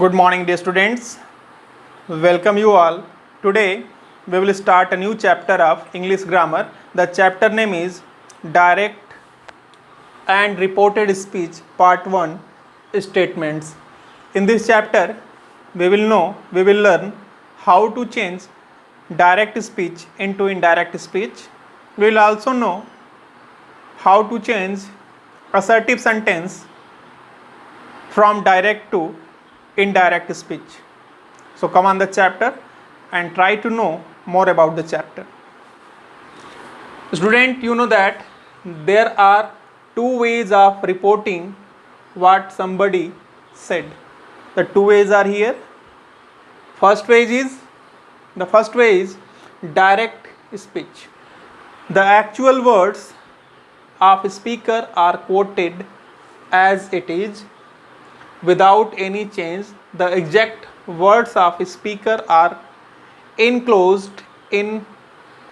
Good morning, dear students. Welcome you all. Today we will start a new chapter of English grammar. The chapter name is Direct and Reported Speech Part 1 Statements. In this chapter we will learn how to change direct speech into indirect speech. We will also know how to change assertive sentence from direct to indirect speech. So come on the chapter and try to know more about the chapter. Student, you know that there are two ways of reporting what somebody said. The two ways are here. The first way is direct speech. The actual words of speaker are quoted as it is without any change. The exact words of speaker are enclosed in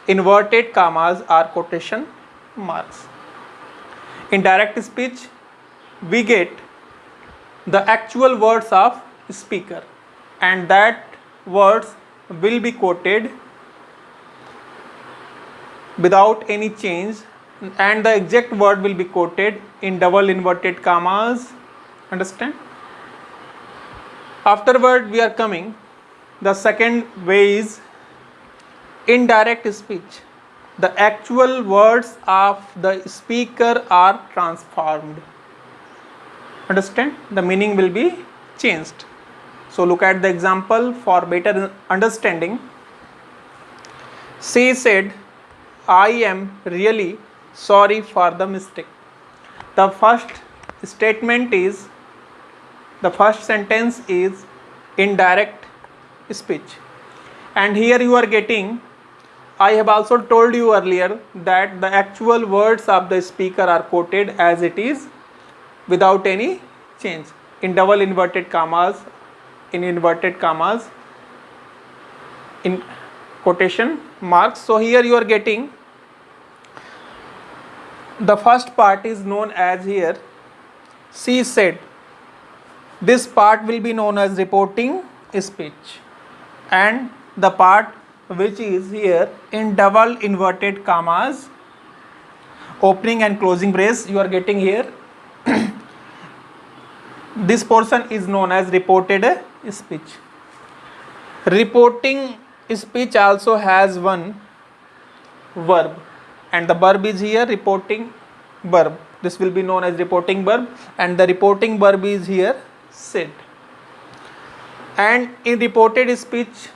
inverted commas or quotation marks. In direct speech, we get the actual words of speaker, and that words will be quoted without any change, and the exact word will be quoted in double inverted commas. Understand? Afterward, we are coming. The second way is indirect speech. The actual words of the speaker are transformed. Understand? The meaning will be changed. So look at the example for better understanding. She said, "I am really sorry for the mistake." The first sentence is indirect speech, and here you are getting, I have also told you earlier that the actual words of the speaker are quoted as it is without any change in double inverted commas, in inverted commas, in quotation marks. So here you are getting the first part is known as here she said. This part will be known as reporting speech, and the part which is here in double inverted commas, opening and closing brace, you are getting here this portion is known as reported speech. Reporting speech also has one verb, and the verb is here reporting verb. This will be known as reporting verb, and the reporting verb is here said. And in reported speech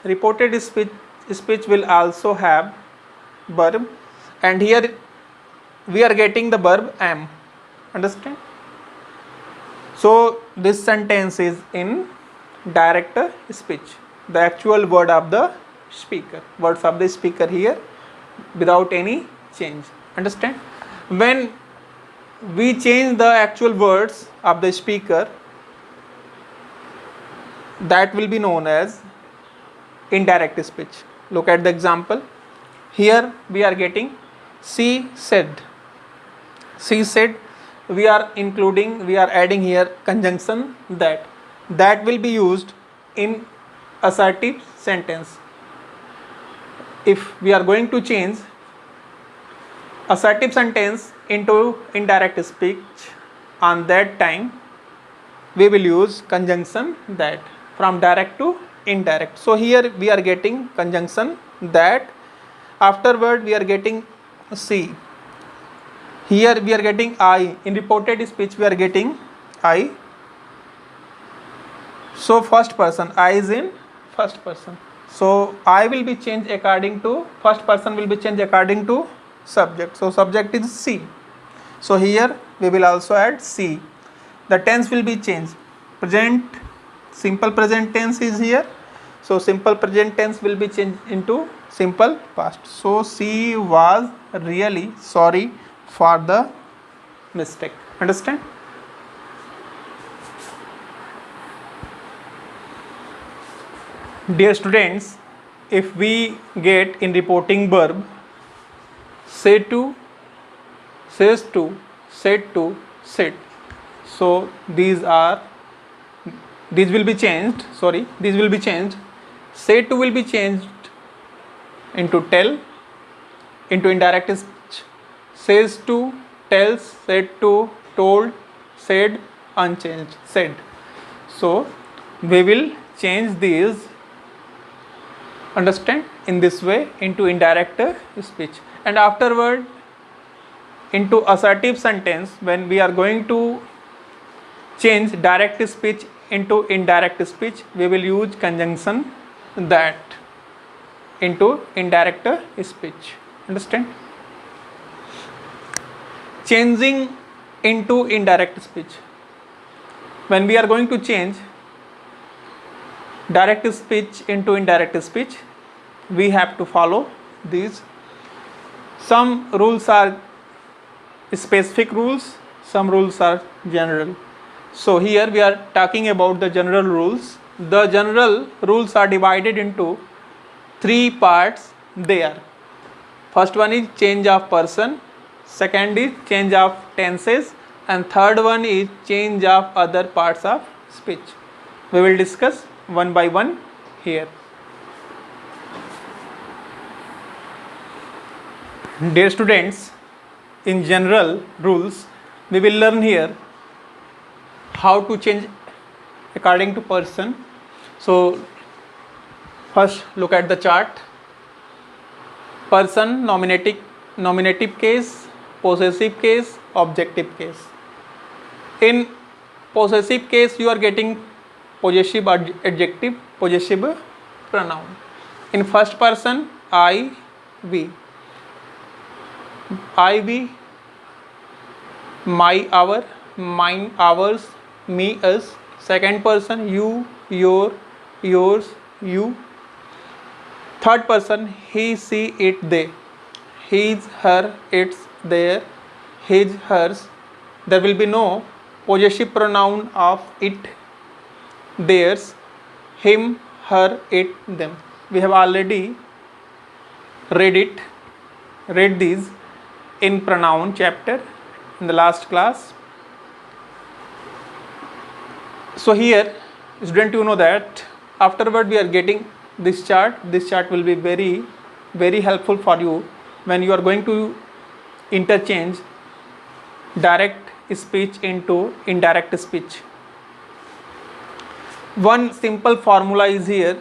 will also have verb, and here we are getting the verb am. Understand? So this sentence is in direct speech. The actual words of the speaker here without any change. Understand? When we change the actual words of the speaker, that will be known as indirect speech. Look at the example. Here we are getting she said. We are adding here conjunction that will be used in assertive sentence. If we are going to change assertive sentence into indirect speech, on that time we will use conjunction that, from direct to indirect. So here we are getting conjunction that. Afterward we are getting she. Here we are getting I. In reported speech we are getting I. So first person, I is in first person. So I will be changed according to, first person will be changed according to subject. So subject is she. So here we will also add she. The tense will be changed. Simple present tense is here. So simple present tense will be changed into simple past. So she was really sorry for the mistake. Understand? Dear students, if we get in reporting verb say to, says to, said to, said, so these are these will be changed, these will be changed. Said to will be changed into tell, into indirect speech. Says to, tells, said to, told, said, unchanged, said. So we will change these, understand, in this way into indirect speech. And afterward, into assertive sentence, when we are going to change direct speech into indirect speech, we will use conjunction that into indirect speech, understand. Changing into indirect speech, when we are going to change direct speech into indirect speech, we have to follow these. Some rules are specific rules, some rules are general. So here we are talking about the general rules. The general rules are divided into 3 parts there. First one is change of person, second is change of tenses, and third one is change of other parts of speech. We will discuss one by one here. Dear students, in general rules, we will learn here how to change according to person. So first look at the chart. Person, nominative case, possessive case, objective case. In possessive case, you are getting possessive adjective, possessive pronoun. In first person, I, we, my, our, mine, ours, me, us. Second person, you, your, yours, you. Third person, he, she, it, they. His, her, its, their, his, hers. There will be no possessive pronoun of it, theirs, him, her, it, them. We have already read these in pronoun chapter in the last class. So here, student, you know that afterward we are getting this chart. This chart will be very, very helpful for you when you are going to interchange direct speech into indirect speech. One simple formula is here: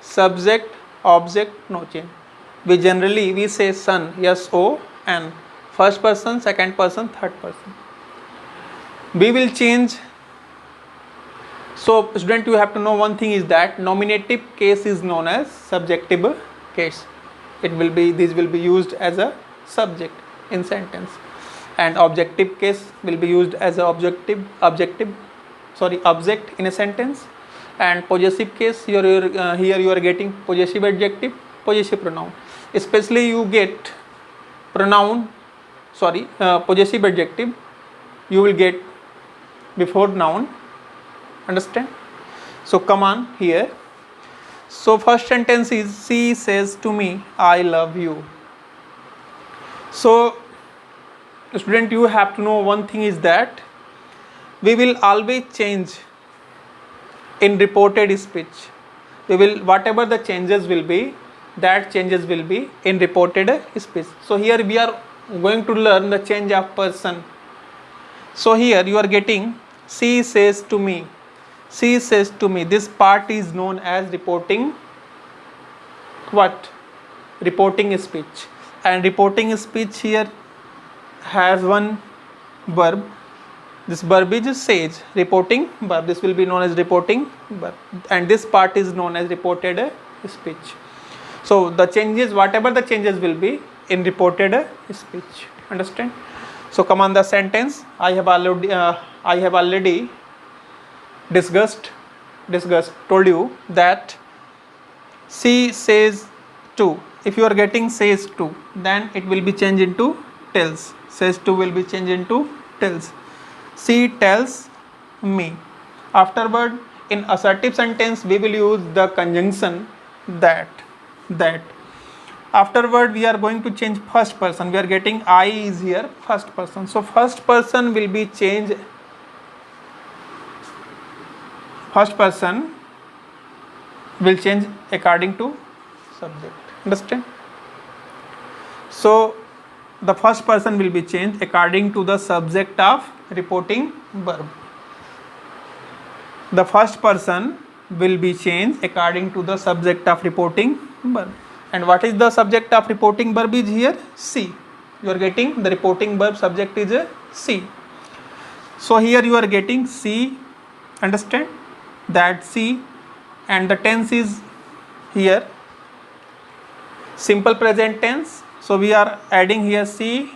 subject, object, no change. We say son, S-O-N, first person, second person, third person. We will change. So student, you have to know one thing is that nominative case is known as subjective case. These will be used as a subject in sentence, and objective case will be used as a object in a sentence. And possessive case, here you are getting possessive adjective, possessive pronoun. Especially you get possessive adjective, you will get before noun, understand. So come on here. So first sentence is, she says to me, I love you. So student, you have to know one thing is that we will always change in reported speech. Whatever the changes will be, that changes will be in reported speech. So here we are going to learn the change of person. So here you are getting, she says to me. She says to me. This part is known as reporting what? Reporting speech. And reporting speech here has one verb. This verb is says, reporting verb. This will be known as reporting verb. And this part is known as reported speech. So the changes, whatever the changes will be in reported speech. Understand? So come on the sentence. I have already told you that she says to. If you are getting says to, then it will be changed into tells. Says to will be changed into tells. She tells me. Afterward, in assertive sentence, we will use the conjunction that. Afterward, we are going to change first person. We are getting I is here first person. So first person will be changed first person will change according to subject. Understand? So the first person will be changed according to the subject of reporting verb. The first person will be changed according to the subject of reporting verb. And what is the subject of reporting verb is here? C. You are getting the reporting verb subject is C. So here you are getting C. Understand that C, and the tense is here simple present tense. So we are adding here C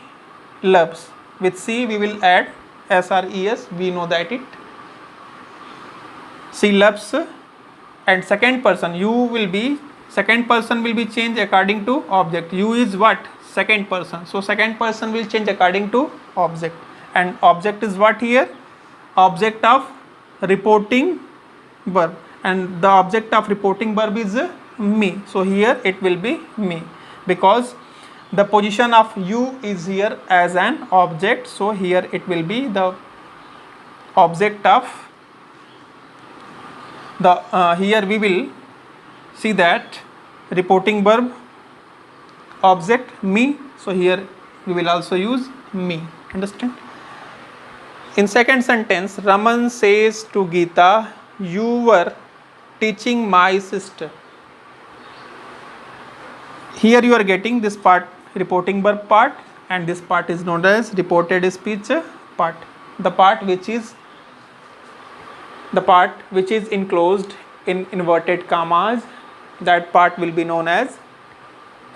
loves. With C we will add SRES. We know that it. C loves. And second person will be changed according to object. You is what? Second person. So second person will change according to object. And object is what here? Object of reporting verb. And the object of reporting verb is me. So here it will be me, because the position of you is here as an object. So here it will be the object of the here we will see that reporting verb object me. So here we will also use me. Understand? In second sentence, Raman says to Geeta, you were teaching my sister. Here you are getting this part, reporting verb part, and this part is known as reported speech part. The part which is enclosed in inverted commas, that part will be known as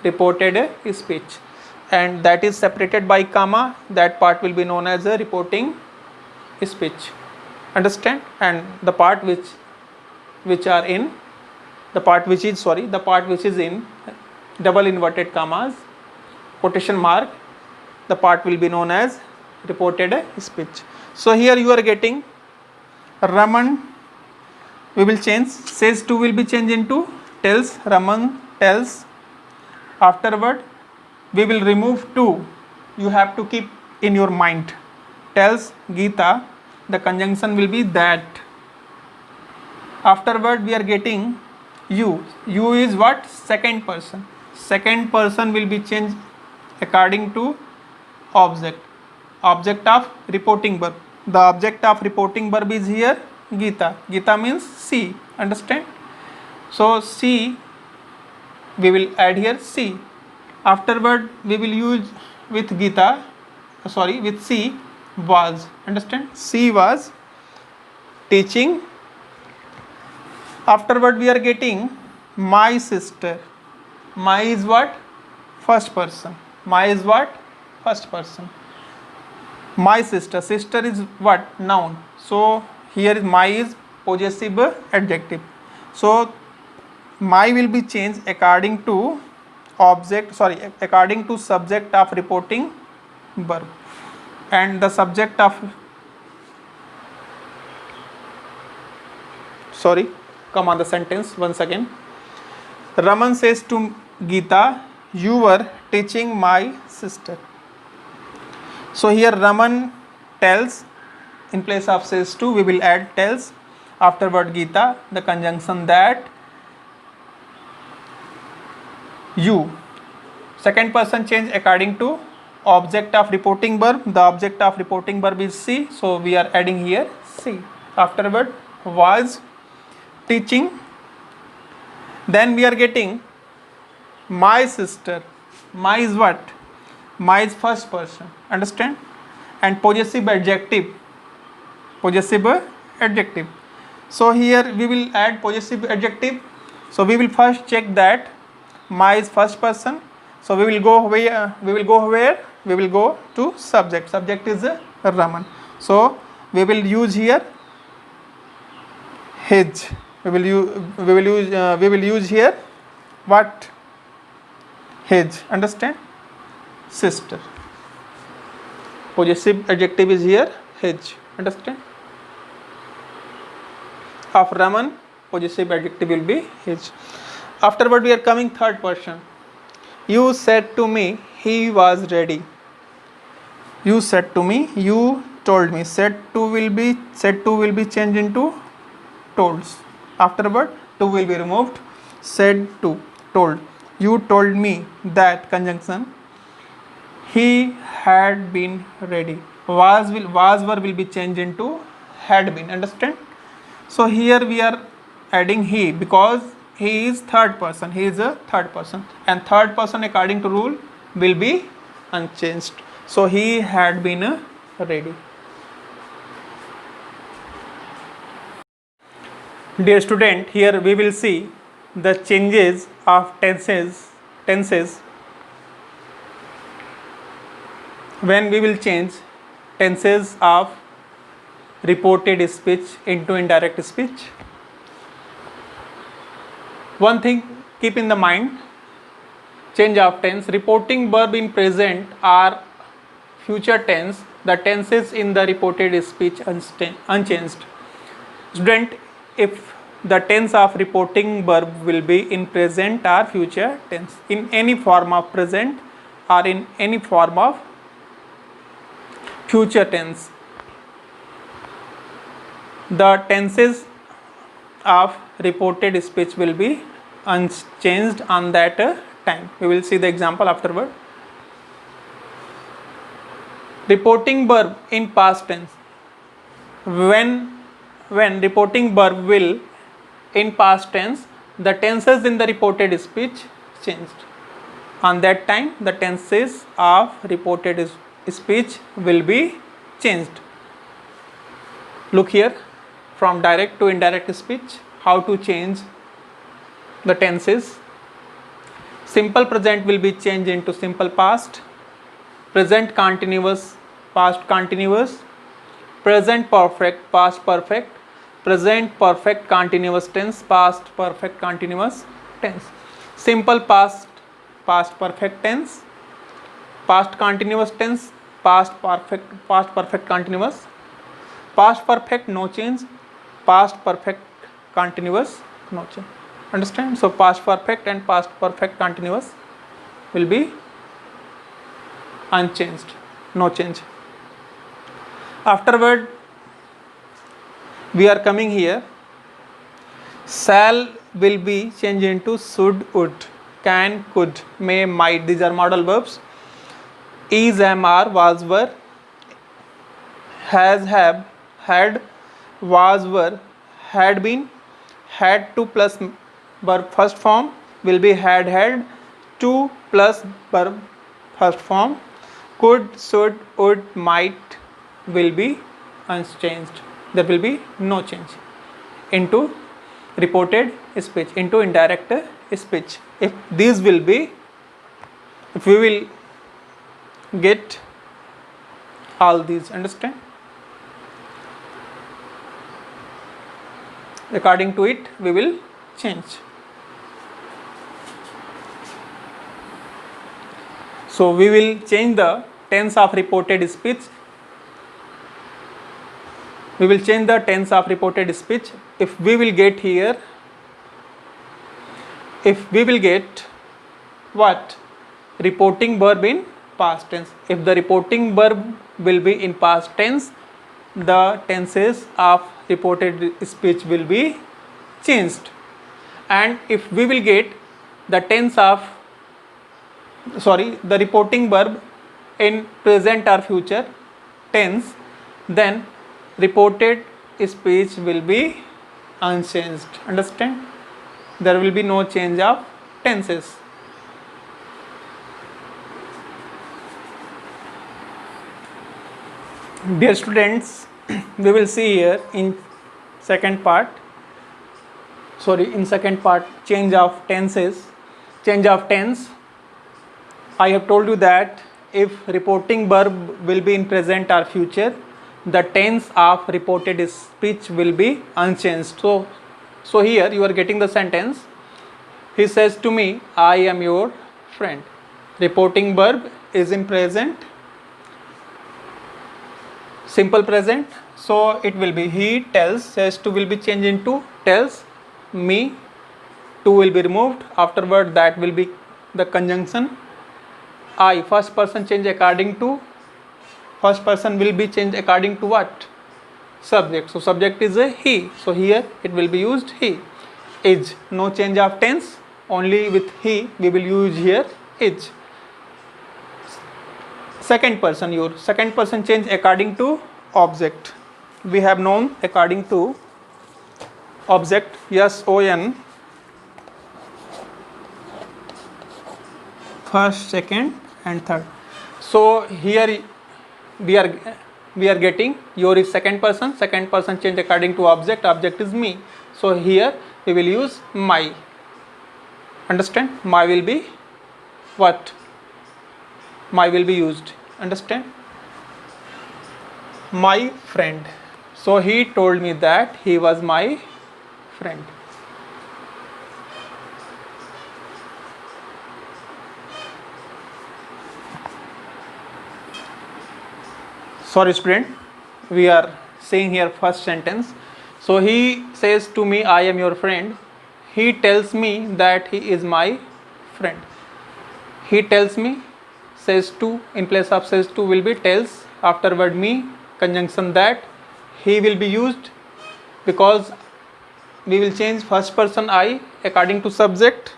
reported speech, and that is separated by comma, that part will be known as a reporting speech. Understand? And the part which is in double inverted commas, quotation mark, the part will be known as reported speech. So here you are getting Raman, we will change, says to will be changed into tells. Raman tells. Afterward we will remove to. You have to keep in your mind. Tells Geeta, the conjunction will be that. Afterward we are getting you. You is what? Second person. Second person will be changed according to object. Object of reporting verb. The object of reporting verb is here Geeta. Geeta means C. Understand? So C, we will add here C. Afterward we will use with C was. Understand? C was teaching. Afterward we are getting my sister. My is what? First person. My is what? First person. My sister. Sister is what? Noun. So here is my is possessive adjective. So my will be changed according to according to subject of reporting verb. And the subject of come on the sentence once again. Raman says to Geeta, you were teaching my sister. So here Raman tells. In place of says to, we will add tells. Afterward Geeta, the conjunction that. You. Second person change according to object of reporting verb. The object of reporting verb is C. So we are adding here C. Afterward was teaching. Then we are getting my sister. My is what? My is first person. Understand? And possessive adjective. So here we will add possessive adjective. So we will first check that my is first person. So we will go where? We will go to subject. Subject is Raman. So we will use here his. We will use here what? His. Understand? Sister. Possessive adjective is here his. Understand? Of Raman, possessive adjective will be his. Afterward we are coming third person. You said to me he was ready. You said to me, you told me. Said to will be changed into tolds. Afterward to will be removed. Said to, told. You told me that conjunction. He had been ready. Was verb will be changed into had been. Understand? So here we are adding he because he is third person. He is a third person, and third person according to rule will be unchanged. So he had been ready. Dear student, here we will see the changes of tenses when we will change tenses of reported speech into indirect speech. One thing keep in the mind, change of tense, reporting verb in present or future tense, the tenses in the reported speech unchanged. Student, if the tense of reporting verb will be in present or future tense, in any form of present or in any form of future tense, the tenses of reported speech will be unchanged on that time. We will see the example afterward. Reporting verb in past tense, when reporting verb will in past tense, the tenses in the reported speech changed. On that time the tenses of reported speech will be changed. Look here, from direct to indirect speech, how to change the tenses. Simple present will be changed into simple past, present continuous past continuous, present perfect past perfect, present perfect continuous tense past perfect continuous tense, simple past past perfect tense, past continuous tense past perfect continuous, past perfect no change, past perfect continuous no change. Understand? So past perfect and past perfect continuous will be unchanged, no change. Afterward we are coming here, shall will be changed into should, would, can, could, may, might. These are modal verbs. Is, am, are, was, were, has, have, had, was, were, had been, had to plus verb first form will be had, to plus verb first form, could, should, would, might will be unchanged. There will be no change into reported speech, into indirect speech. If these will be, if we will get all these, understand? According to it we will change. So we will change the tense of reported speech. We will change the tense of reported speech. If we will get here, if we will get what? Reporting verb in past tense. If the reporting verb will be in past tense, the tenses of reported speech will be changed. And if we will get the tense of, the reporting verb in present or future tense, then reported speech will be unchanged. Understand? There will be no change of tenses. Dear students, we will see here in second part, change of tenses, change of tense. I have told you that if reporting verb will be in present or future, the tense of reported speech will be unchanged. So here you are getting the sentence, he says to me, I am your friend. Reporting verb is in present, simple present, so it will be he tells, says to will be changed into tells me, to will be removed. Afterward that will be the conjunction I, first person change according to, first person will be changed according to what? subject. So subject is a he. So here it will be used he. Is, no change of tense, only with he we will use here is. Second person, your second person change according to object. We have known according to object, son, first, second and third. So here we are getting your is second person change according to object is me. So here we will use my. Understand? My will be what? My will be used. Understand? My friend. So he told me that he was my friend. Sorry student, we are saying here first sentence. So he says to me, I am your friend. He tells me that he is my friend. He tells me, says to, in place of says to will be tells, afterward me, conjunction that. He will be used because we will change first person I according to subject.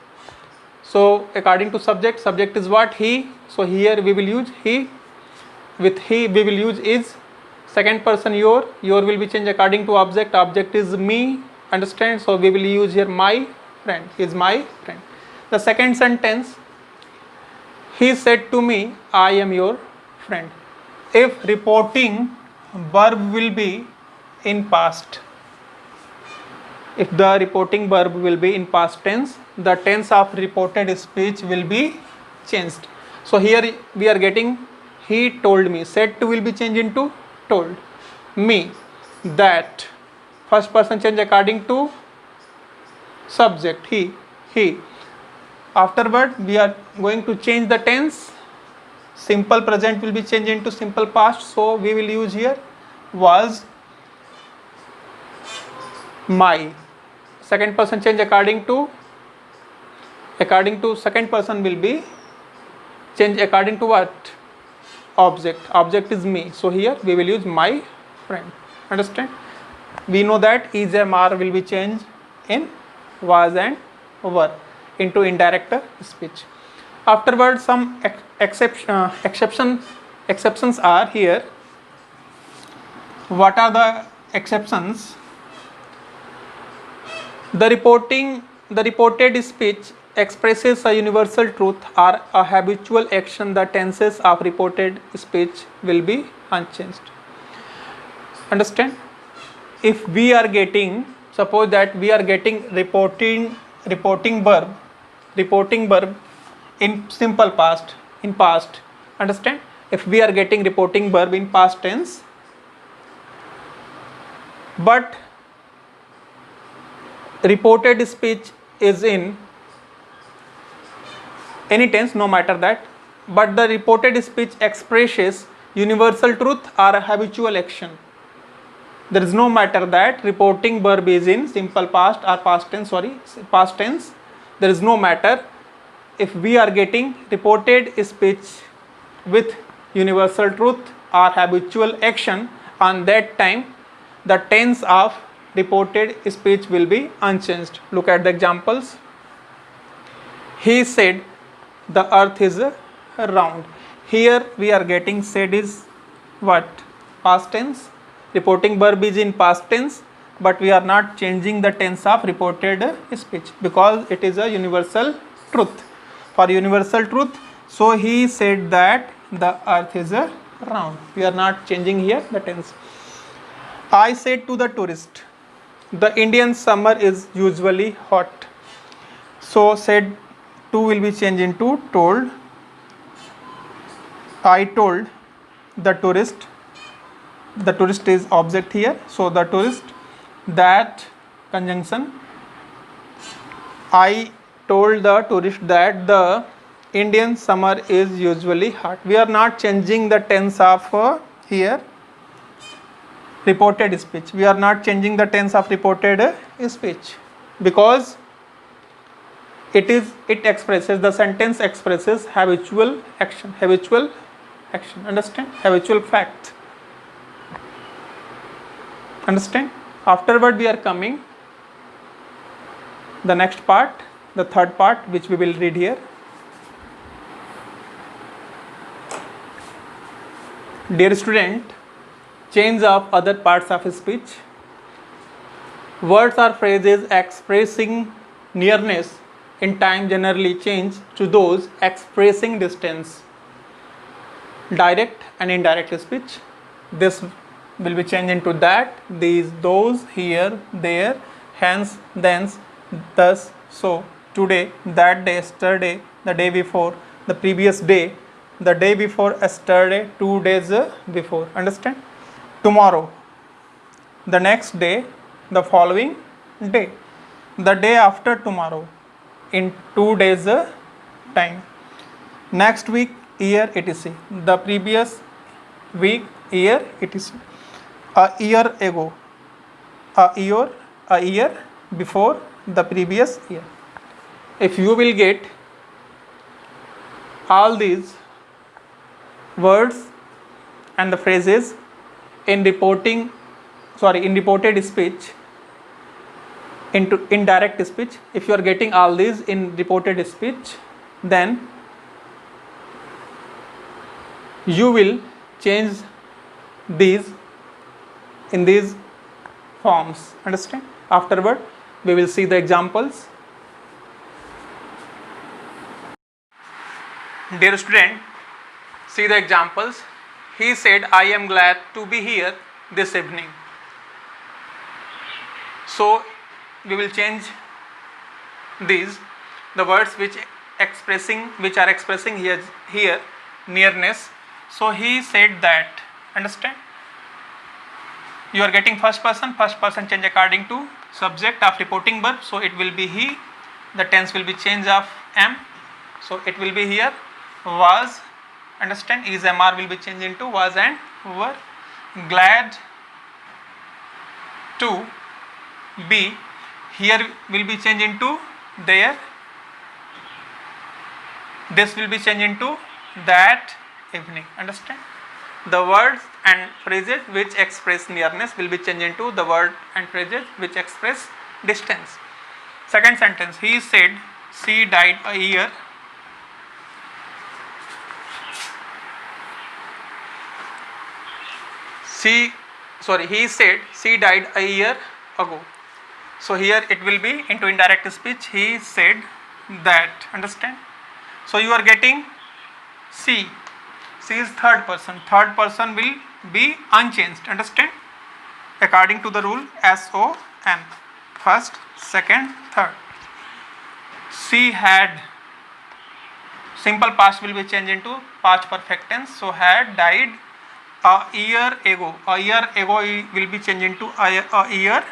So according to subject, subject is what? He. So here we will use he. With he we will use is. Second person your will be changed according to object is me. Understand? So we will use here my friend, he is my friend. The second sentence, he said to me, I am your friend. If reporting verb will be in past, if the reporting verb will be in past tense, the tense of reported speech will be changed. So here we are getting he told me, said to will be changed into told me that. First person change according to subject he. Afterward we are going to change the tense. Simple present will be changed into simple past. So we will use here was my. Second person change according to second person will be change according to what? Object is me. So here we will use my friend. Understand? We know that is and are will be changed in was and were into indirect speech. Afterwards some exceptions are here. What are the exceptions? The reported speech expresses a universal truth or a habitual action. The tenses of reported speech will be unchanged. Understand? If we are getting, suppose that we are getting reporting verb in simple past, in past. Understand? If we are getting reporting verb in past tense, but reported speech is in any tense, no matter that, but the reported speech expresses universal truth or a habitual action. There is no matter that reporting verb is in simple past or past tense. There is no matter. If we are getting reported speech with universal truth or habitual action, on that time the tense of reported speech will be unchanged. Look at the examples. He said the earth is round. Here we are getting said is what? Past tense. Reporting verb is in past tense, but we are not changing the tense of reported speech because it is a universal truth. For universal truth, so he said that the earth is round. We are not changing here the tense. I said to the tourist, the Indian summer is usually hot. So said to will be changed into told. I told the tourist is object here. So the tourist, that conjunction. I told the tourist that the Indian summer is usually hot. We are not changing the tense of here reported speech. We are not changing the tense of reported speech because it expresses, the sentence expresses habitual action. Understand? Habitual fact. Understand? Afterward we are coming the next part, the third part, which we will read here. Dear student, change of other parts of speech. Words or phrases expressing nearness in time generally change to those expressing distance. Direct and indirect speech. This will be changed into that, these, those, here, there, hence, thence, thus, so, today, that day, yesterday, the day before, the previous day, the day before yesterday, 2 days before. Understand? Tomorrow, the next day, the following day, the day after tomorrow, in 2 days time, next week, year, etc. The previous week, year, etc. A year ago, a year before, the previous year. If you will get all these words and the phrases in reported speech, into indirect speech, if you are getting all these in reported speech, then you will change these in these forms. Understand? Afterward we will see the examples. Dear student, see the examples. He said, I am glad to be here this evening. So we will change these, the words which are expressing here nearness. So he said that. Understand? You are getting first person change according to subject of reporting verb, so it will be he. The tense will be change of am, so it will be here was. Understand? Is mr will be changed into was and were. Glad to be, here will be changed into there. This will be changed into that evening. Understand? The words and phrases which express nearness will be changed into the word and phrases which express distance. Second sentence, he said she died a year he said she died a year ago. So here it will be into indirect speech, he said that. Understand? So you are getting she is third person will be unchanged. Understand? According to the rule SON, first, second, third. She had, simple past will be changed into past perfect tense, so had died a year ago. A year ago will be changed into a year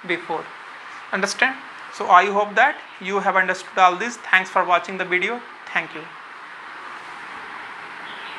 before. Understand? So I hope that you have understood all this. Thanks for watching the video. Thank you.